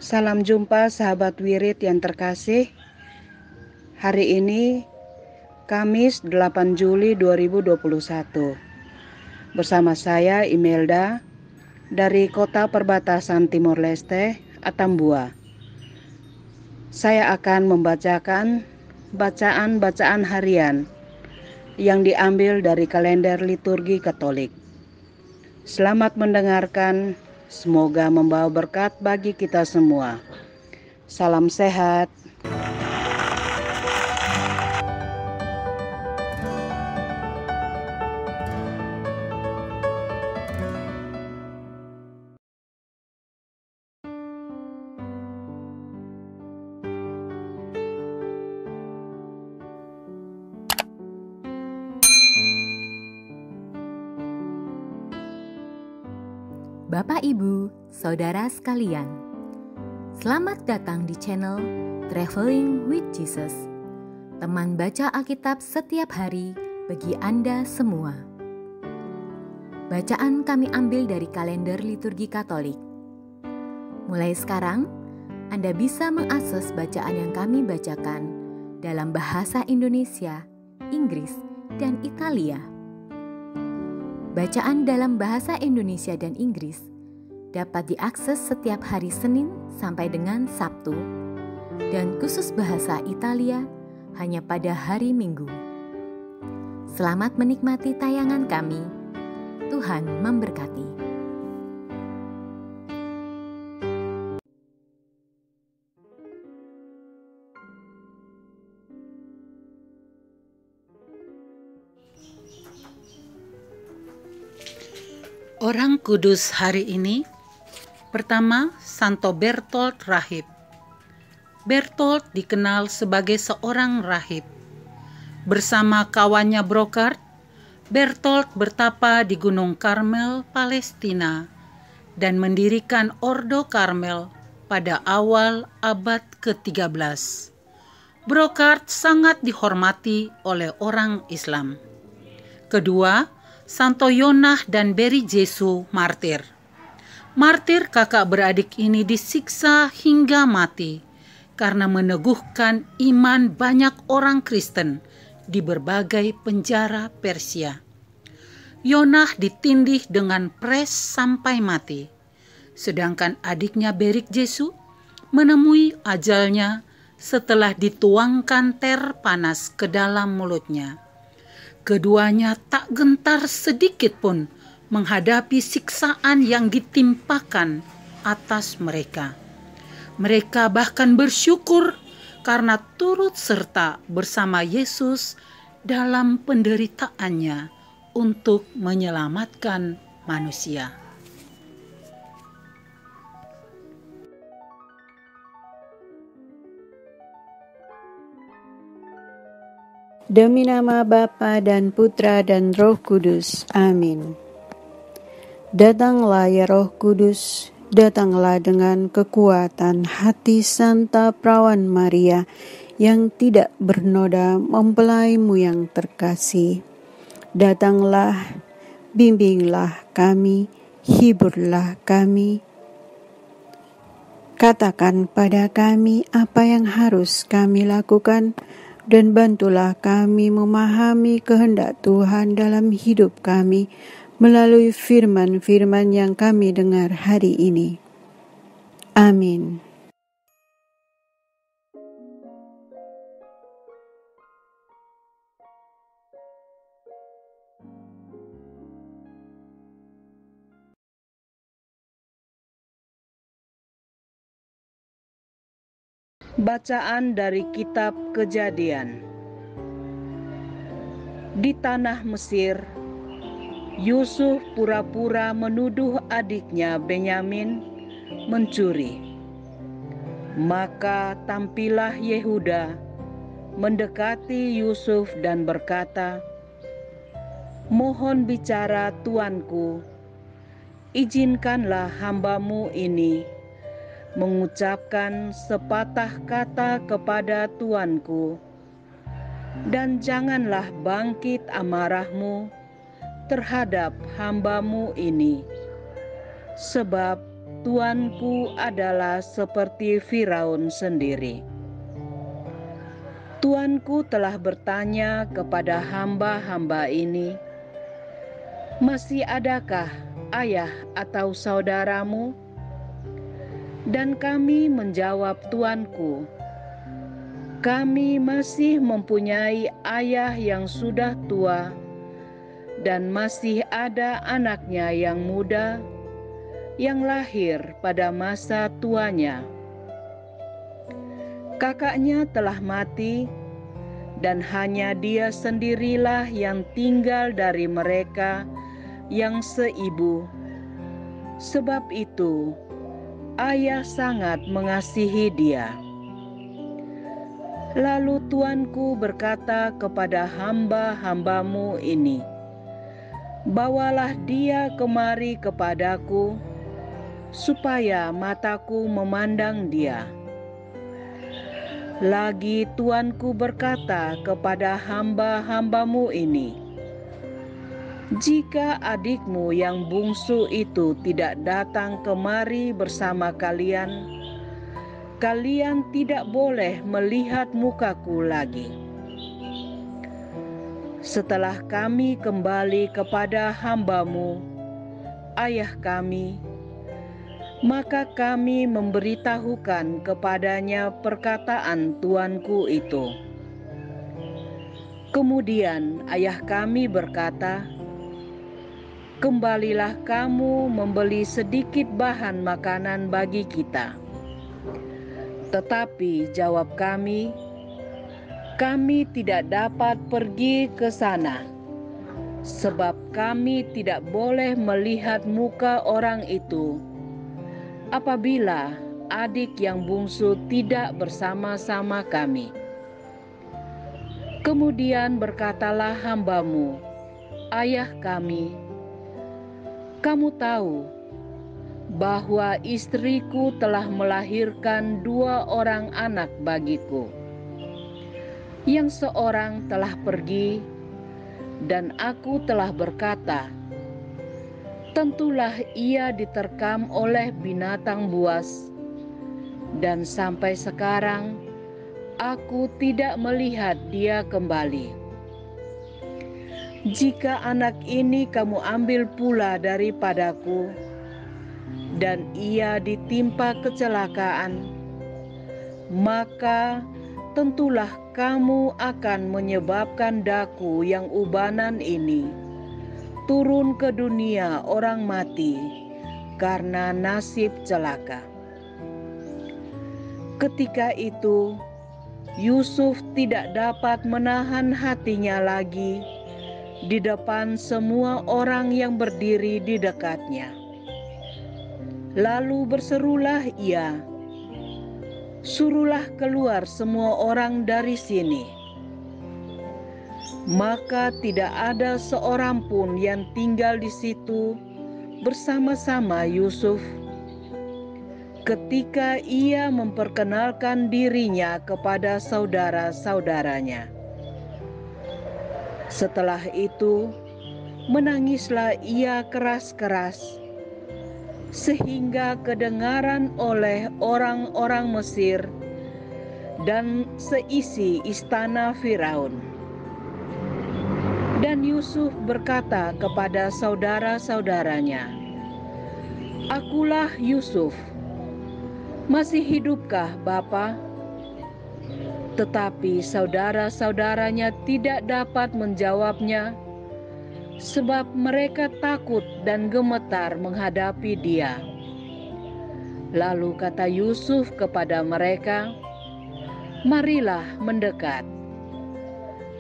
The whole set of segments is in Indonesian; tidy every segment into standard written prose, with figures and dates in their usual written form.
Salam jumpa sahabat wirid yang terkasih. Hari ini Kamis 8 Juli 2021. Bersama saya Imelda dari kota perbatasan Timor Leste, Atambua. Saya akan membacakan bacaan-bacaan harian yang diambil dari kalender liturgi Katolik. Selamat mendengarkan, semoga membawa berkat bagi kita semua. Salam sehat. Bapak, Ibu, Saudara sekalian, selamat datang di channel Traveling with Jesus, teman baca Alkitab setiap hari bagi Anda semua. Bacaan kami ambil dari kalender liturgi Katolik. Mulai sekarang, Anda bisa mengakses bacaan yang kami bacakan dalam bahasa Indonesia, Inggris, dan Italia. Bacaan dalam bahasa Indonesia dan Inggris dapat diakses setiap hari Senin sampai dengan Sabtu, dan khusus bahasa Italia hanya pada hari Minggu. Selamat menikmati tayangan kami. Tuhan memberkati. Orang kudus hari ini, pertama, Santo Bertolt Rahib. Bertolt dikenal sebagai seorang rahib. Bersama kawannya Brocard, Bertolt bertapa di Gunung Karmel, Palestina, dan mendirikan Ordo Karmel pada awal abad ke-13. Brocard sangat dihormati oleh orang Islam. Kedua, Santo Yonah dan Beri Jesu martir. Martir kakak beradik ini disiksa hingga mati karena meneguhkan iman banyak orang Kristen di berbagai penjara Persia. Yonah ditindih dengan pres sampai mati, sedangkan adiknya Beri Jesu menemui ajalnya setelah dituangkan ter panas ke dalam mulutnya. Keduanya tak gentar sedikit pun menghadapi siksaan yang ditimpakan atas mereka. Mereka bahkan bersyukur karena turut serta bersama Yesus dalam penderitaannya untuk menyelamatkan manusia. Demi nama Bapa dan Putra dan Roh Kudus. Amin. Datanglah ya Roh Kudus, datanglah dengan kekuatan hati Santa Perawan Maria yang tidak bernoda mempelaimu yang terkasih. Datanglah, bimbinglah kami, hiburlah kami. Katakan pada kami apa yang harus kami lakukan, dan bantulah kami memahami kehendak Tuhan dalam hidup kami melalui firman-firman yang kami dengar hari ini. Amin. Bacaan dari Kitab Kejadian. Di tanah Mesir, Yusuf pura-pura menuduh adiknya Benyamin mencuri. Maka tampillah Yehuda mendekati Yusuf dan berkata, "Mohon bicara tuanku, izinkanlah hambamu ini mengucapkan sepatah kata kepada tuanku, dan janganlah bangkit amarahmu terhadap hambamu ini, sebab tuanku adalah seperti Firaun sendiri. Tuanku telah bertanya kepada hamba-hamba ini, masih adakah ayah atau saudaramu? Dan kami menjawab tuanku, kami masih mempunyai ayah yang sudah tua dan masih ada anaknya yang muda yang lahir pada masa tuanya. Kakaknya telah mati, dan hanya dia sendirilah yang tinggal dari mereka yang seibu. Sebab itu, ayah sangat mengasihi dia. Lalu tuanku berkata kepada hamba-hambamu ini, bawalah dia kemari kepadaku, supaya mataku memandang dia. Lagi tuanku berkata kepada hamba-hambamu ini, jika adikmu yang bungsu itu tidak datang kemari bersama kalian, kalian tidak boleh melihat mukaku lagi. Setelah kami kembali kepada hambamu, ayah kami, maka kami memberitahukan kepadanya perkataan tuanku itu. Kemudian ayah kami berkata, kembalilah kamu membeli sedikit bahan makanan bagi kita. Tetapi jawab kami tidak dapat pergi ke sana, sebab kami tidak boleh melihat muka orang itu apabila adik yang bungsu tidak bersama-sama kami. Kemudian berkatalah hambamu, ayah kami, kamu tahu bahwa istriku telah melahirkan 2 orang anak bagiku. Yang seorang telah pergi, dan aku telah berkata, tentulah ia diterkam oleh binatang buas, dan sampai sekarang aku tidak melihat dia kembali. Jika anak ini kamu ambil pula daripadaku, dan ia ditimpa kecelakaan, maka tentulah kamu akan menyebabkan daku yang ubanan ini turun ke dunia orang mati karena nasib celaka. Ketika itu, Yusuf tidak dapat menahan hatinya lagi di depan semua orang yang berdiri di dekatnya. Lalu berserulah ia, suruhlah keluar semua orang dari sini. Maka tidak ada seorang pun yang tinggal di situ bersama-sama Yusuf ketika ia memperkenalkan dirinya kepada saudara-saudaranya. Setelah itu, menangislah ia keras-keras, sehingga kedengaran oleh orang-orang Mesir dan seisi istana Firaun. Dan Yusuf berkata kepada saudara-saudaranya, akulah Yusuf, masih hidupkah Bapa? Tetapi saudara-saudaranya tidak dapat menjawabnya, sebab mereka takut dan gemetar menghadapi dia. Lalu kata Yusuf kepada mereka, marilah mendekat.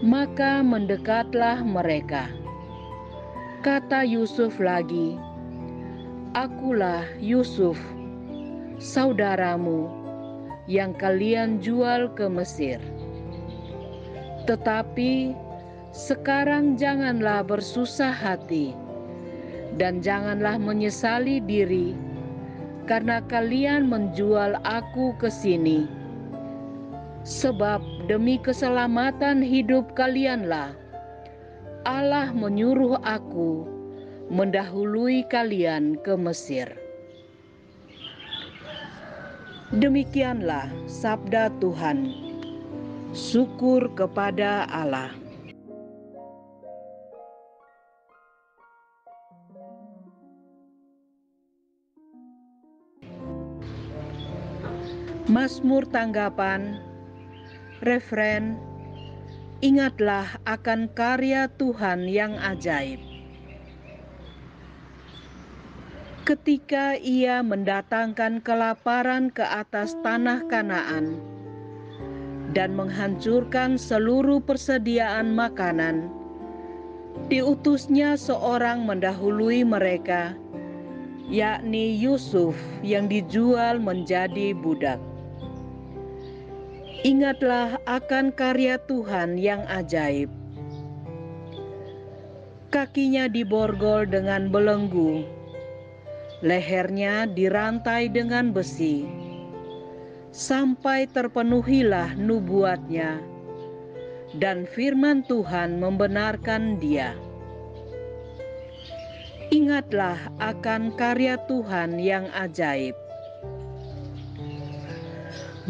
Maka mendekatlah mereka. Kata Yusuf lagi, akulah Yusuf, saudaramu yang kalian jual ke Mesir. Tetapi sekarang janganlah bersusah hati dan janganlah menyesali diri karena kalian menjual aku ke sini. Sebab demi keselamatan hidup kalianlah Allah menyuruh aku mendahului kalian ke Mesir. Demikianlah sabda Tuhan. Syukur kepada Allah. Mazmur tanggapan, referen, ingatlah akan karya Tuhan yang ajaib. Ketika Ia mendatangkan kelaparan ke atas tanah Kanaan dan menghancurkan seluruh persediaan makanan, diutusnya seorang mendahului mereka, yakni Yusuf yang dijual menjadi budak. Ingatlah akan karya Tuhan yang ajaib. Kakinya diborgol dengan belenggu, lehernya dirantai dengan besi, sampai terpenuhilah nubuatnya, dan firman Tuhan membenarkan dia. Ingatlah akan karya Tuhan yang ajaib.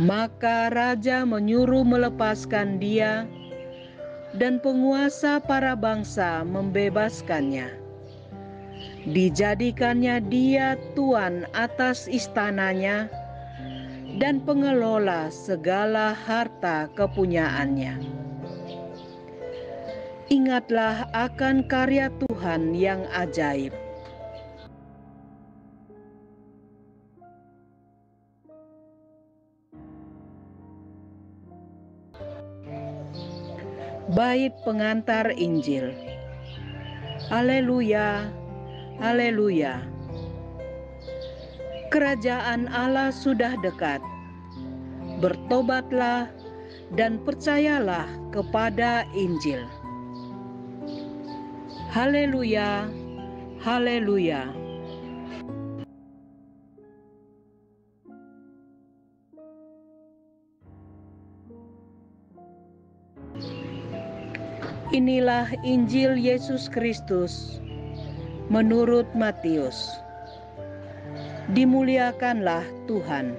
Maka raja menyuruh melepaskan dia, dan penguasa para bangsa membebaskannya. Dijadikannya dia tuan atas istananya dan pengelola segala harta kepunyaannya. Ingatlah akan karya Tuhan yang ajaib. Bait pengantar Injil. Haleluya, haleluya. Kerajaan Allah sudah dekat. Bertobatlah dan percayalah kepada Injil. Haleluya, haleluya. Inilah Injil Yesus Kristus menurut Matius. Dimuliakanlah Tuhan.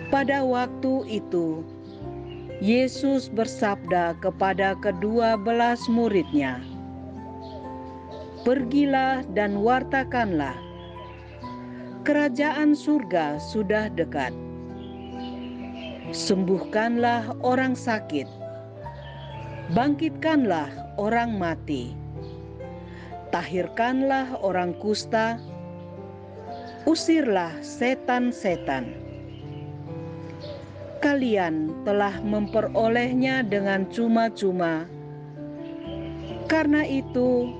Pada waktu itu, Yesus bersabda kepada ke-12 murid-Nya, "Pergilah dan wartakanlah, kerajaan surga sudah dekat. Sembuhkanlah orang sakit, bangkitkanlah orang mati, tahirkanlah orang kusta, usirlah setan-setan. Kalian telah memperolehnya dengan cuma-cuma, karena itu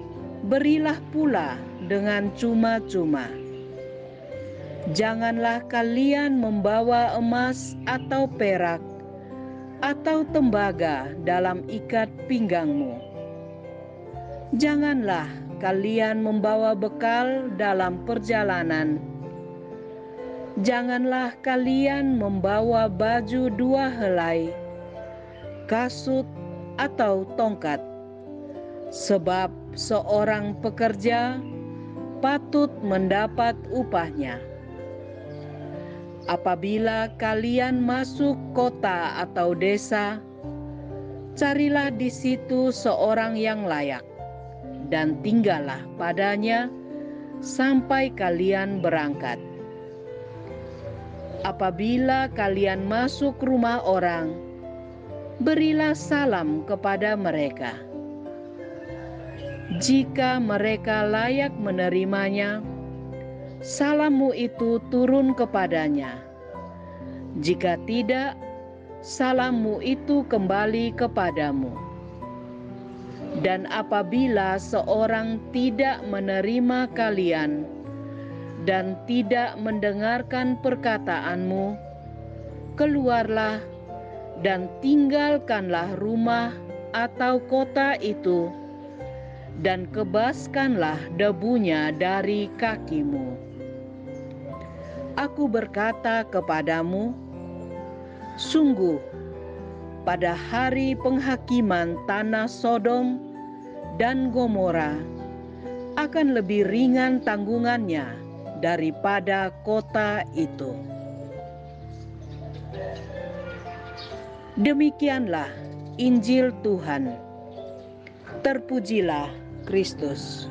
berilah pula dengan cuma-cuma. Janganlah kalian membawa emas atau perak atau tembaga dalam ikat pinggangmu. Janganlah kalian membawa bekal dalam perjalanan. Janganlah kalian membawa baju 2 helai, kasut atau tongkat, sebab seorang pekerja patut mendapat upahnya. Apabila kalian masuk kota atau desa, carilah di situ seorang yang layak, dan tinggallah padanya sampai kalian berangkat. Apabila kalian masuk rumah orang, berilah salam kepada mereka. Jika mereka layak menerimanya, salammu itu turun kepadanya. Jika tidak, salammu itu kembali kepadamu. Dan apabila seorang tidak menerima kalian dan tidak mendengarkan perkataanmu, keluarlah dan tinggalkanlah rumah atau kota itu, dan kebaskanlah debunya dari kakimu. Aku berkata kepadamu, sungguh, pada hari penghakiman tanah Sodom dan Gomora akan lebih ringan tanggungannya daripada kota itu. Demikianlah Injil Tuhan. Terpujilah Kristus.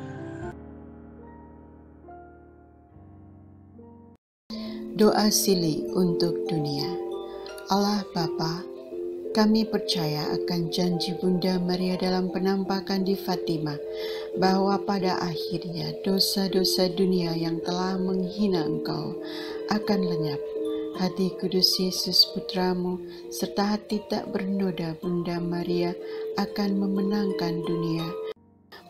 Doa Sili untuk dunia. Allah Bapa, kami percaya akan janji Bunda Maria dalam penampakan di Fatima, bahwa pada akhirnya dosa-dosa dunia yang telah menghina Engkau akan lenyap. Hati kudus Yesus Putramu, serta hati tak bernoda Bunda Maria akan memenangkan dunia,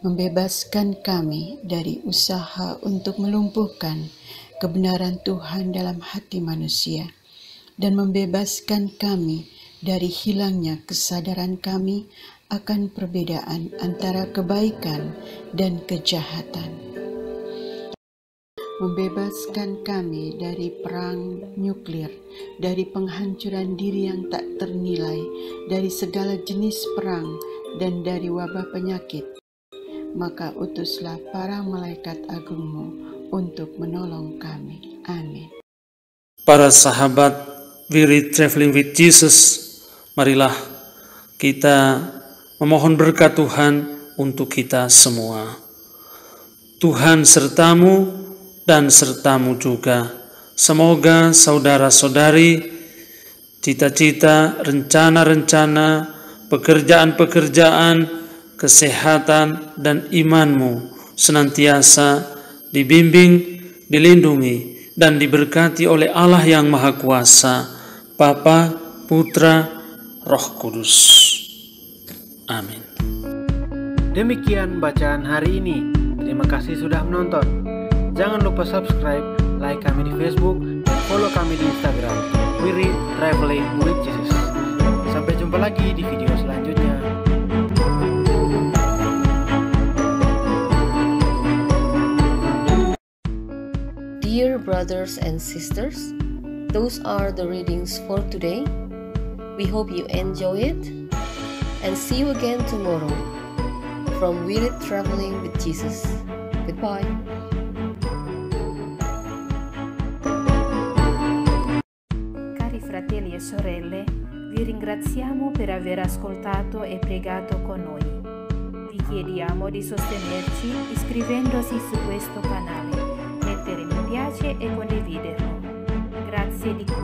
membebaskan kami dari usaha untuk melumpuhkan kebenaran Tuhan dalam hati manusia, dan membebaskan kami dari hilangnya kesadaran kami akan perbedaan antara kebaikan dan kejahatan. Membebaskan kami dari perang nuklir, dari penghancuran diri yang tak ternilai, dari segala jenis perang, dan dari wabah penyakit. Maka utuslah para malaikat agung-Mu untuk menolong kami. Amin. Para sahabat We Read Traveling with Jesus, marilah kita memohon berkat Tuhan untuk kita semua. Tuhan sertamu dan sertamu juga. Semoga saudara-saudari, cita-cita, rencana-rencana, pekerjaan-pekerjaan, kesehatan, dan imanmu senantiasa dibimbing, dilindungi, dan diberkati oleh Allah yang Maha Kuasa, Bapa, Putra, Roh Kudus. Amin. Demikian bacaan hari ini. Terima kasih sudah menonton. Jangan lupa subscribe, like kami di Facebook, dan follow kami di Instagram. We Read Traveling with Jesus. Sampai jumpa lagi di video selanjutnya. Dear brothers and sisters, those are the readings for today. We hope you enjoy it, and see you again tomorrow from We Read Traveling with Jesus. Goodbye. Cari fratelli e sorelle, vi ringraziamo per aver ascoltato e pregato con noi. Vi chiediamo di sostenerci iscrivendosi su questo canale, mettere mi piace e condividerlo. Grazie di cuore.